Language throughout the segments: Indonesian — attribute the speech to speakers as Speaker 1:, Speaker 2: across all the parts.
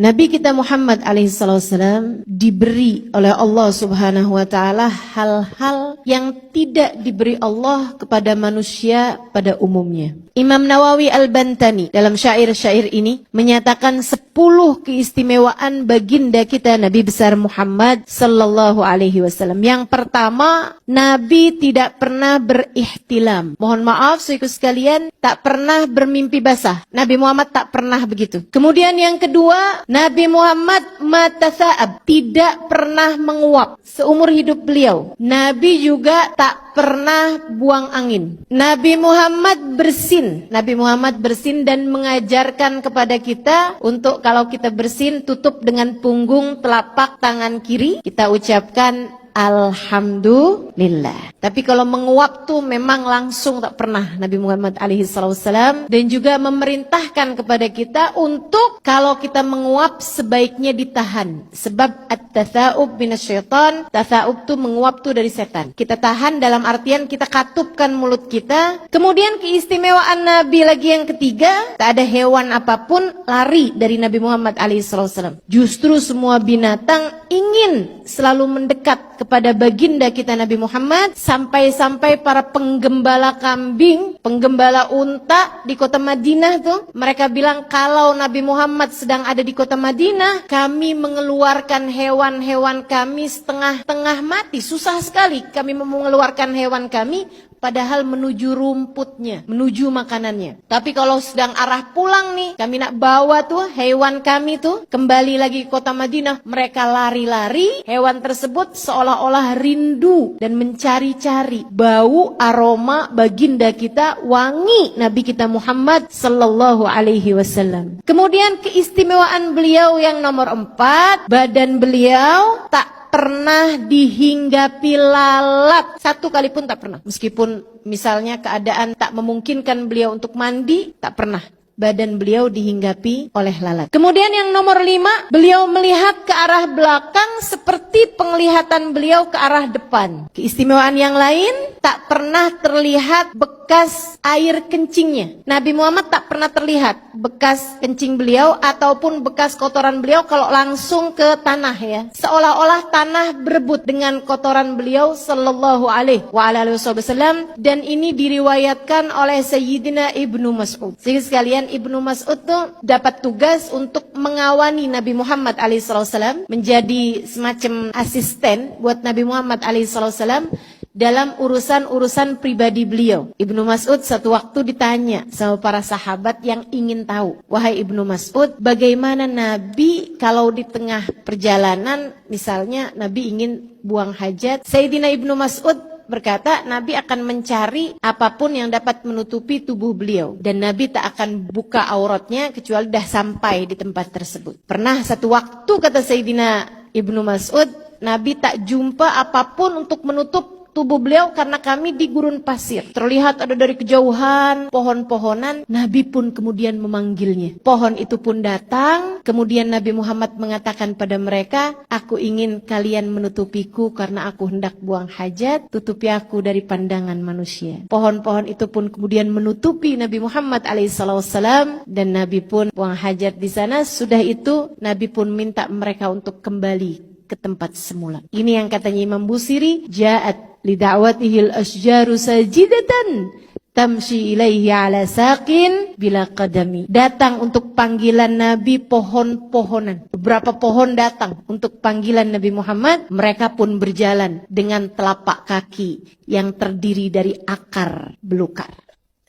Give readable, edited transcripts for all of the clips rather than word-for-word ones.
Speaker 1: Nabi kita Muhammad alaihissalam diberi oleh Allah subhanahu wa ta'ala hal-hal yang tidak diberi Allah kepada manusia pada umumnya. Imam Nawawi Al-Bantani dalam syair-syair ini menyatakan 10 keistimewaan baginda kita Nabi besar Muhammad sallallahu alaihi wasallam. Yang pertama, Nabi tidak pernah berihtilam. Mohon maaf saudaraku sekalian, tak pernah bermimpi basah. Nabi Muhammad tak pernah begitu. Kemudian yang kedua, Nabi Muhammad matasa'ab, tidak pernah menguap seumur hidup beliau. Nabi juga tak pernah buang angin. Nabi Muhammad bersin. Nabi Muhammad bersin dan mengajarkan kepada kita untuk kalau kita bersin tutup dengan punggung telapak tangan kiri. Kita ucapkan Alhamdulillah. Tapi kalau menguap tuh memang langsung tak pernah Nabi Muhammad alaihissalam. Dan juga memerintahkan kepada kita untuk kalau kita menguap sebaiknya ditahan. Sebab at-tatha'ub minasyaitan. Tatha'ub tuh menguap tuh dari setan. Kita tahan dalam artian kita katupkan mulut kita. Kemudian keistimewaan Nabi lagi yang ketiga, tak ada hewan apapun lari dari Nabi Muhammad alaihissalam. Justru semua binatang ingin selalu mendekat kepada baginda kita Nabi Muhammad, sampai-sampai para penggembala kambing, penggembala unta di kota Madinah tuh, mereka bilang kalau Nabi Muhammad sedang ada di kota Madinah, kami mengeluarkan hewan-hewan kami setengah-tengah mati. Susah sekali kami mengeluarkan hewan kami, padahal menuju rumputnya, menuju makanannya. Tapi kalau sedang arah pulang nih, kami nak bawa tuh hewan kami tuh kembali lagi ke kota Madinah, mereka lari-lari, hewan tersebut seolah-olah rindu dan mencari-cari bau aroma baginda kita, wangi Nabi kita Muhammad sallallahu alaihi wasallam. Kemudian keistimewaan beliau yang nomor 4, badan beliau tak pernah dihinggapi lalat, satu kali pun tak pernah. Meskipun misalnya keadaan tak memungkinkan beliau untuk mandi, tak pernah badan beliau dihinggapi oleh lalat. Kemudian yang nomor 5, beliau melihat ke arah belakang seperti penglihatan beliau ke arah depan. Keistimewaan yang lain, tak pernah terlihat bekas air kencingnya. Nabi Muhammad tak pernah terlihat bekas kencing beliau ataupun bekas kotoran beliau kalau langsung ke tanah ya. Seolah-olah tanah berebut dengan kotoran beliau sallallahu alaihi wasallam, dan ini diriwayatkan oleh Sayyidina Ibnu Mas'ud. Jadi sekalian, Ibnu Mas'ud tuh dapat tugas untuk mengawani Nabi Muhammad alaihissalam, menjadi semacam asisten buat Nabi Muhammad alaihissalam dalam urusan-urusan pribadi beliau. Ibnu Mas'ud satu waktu ditanya sama para sahabat yang ingin tahu, wahai Ibnu Mas'ud, bagaimana Nabi kalau di tengah perjalanan, misalnya Nabi ingin buang hajat. Sayyidina Ibnu Mas'ud berkata, Nabi akan mencari apapun yang dapat menutupi tubuh beliau, dan Nabi tak akan buka auratnya kecuali dah sampai di tempat tersebut. Pernah satu waktu, kata Sayyidina Ibnu Mas'ud, Nabi tak jumpa apapun untuk menutup tubuh beliau karena kami di gurun pasir. Terlihat ada dari kejauhan pohon-pohonan. Nabi pun kemudian memanggilnya. Pohon itu pun datang. Kemudian Nabi Muhammad mengatakan pada mereka, aku ingin kalian menutupiku karena aku hendak buang hajat. Tutupi aku dari pandangan manusia. Pohon-pohon itu pun kemudian menutupi Nabi Muhammad alaihissalam, dan Nabi pun buang hajat di sana. Sudah itu Nabi pun minta mereka untuk kembali ke tempat semula. Ini yang katanya Imam Busiri, ja'at lida'watihil asjaru sajidatan tamshi ilaihi ala saqin bila qadami. Datang untuk panggilan Nabi pohon-pohonan. Beberapa pohon datang untuk panggilan Nabi Muhammad. Mereka pun berjalan dengan telapak kaki yang terdiri dari akar belukar.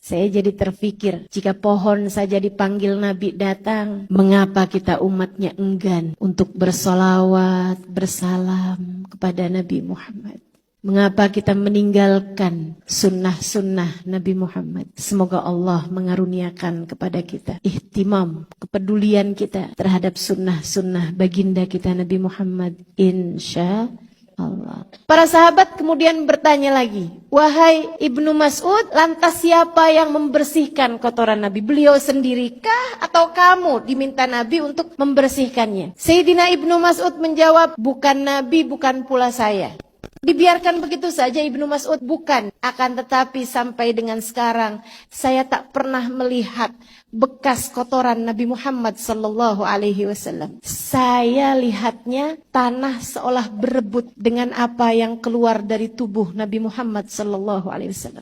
Speaker 1: Saya jadi terfikir, jika pohon saja dipanggil Nabi datang, mengapa kita umatnya enggan untuk bersolawat, bersalam kepada Nabi Muhammad? Mengapa kita meninggalkan sunnah-sunnah Nabi Muhammad? Semoga Allah mengaruniakan kepada kita ihtimam, kepedulian kita terhadap sunnah-sunnah baginda kita Nabi Muhammad, insya Allah. Para sahabat kemudian bertanya lagi, wahai Ibnu Mas'ud, lantas siapa yang membersihkan kotoran Nabi? Beliau sendirikah atau kamu diminta Nabi untuk membersihkannya? Sayyidina Ibnu Mas'ud menjawab, bukan Nabi, bukan pula saya. Dibiarkan begitu saja Ibnu Mas'ud? Bukan. Akan tetapi sampai dengan sekarang saya tak pernah melihat bekas kotoran Nabi Muhammad sallallahu alaihi wasallam. Saya lihatnya tanah seolah berebut dengan apa yang keluar dari tubuh Nabi Muhammad sallallahu alaihi wasallam.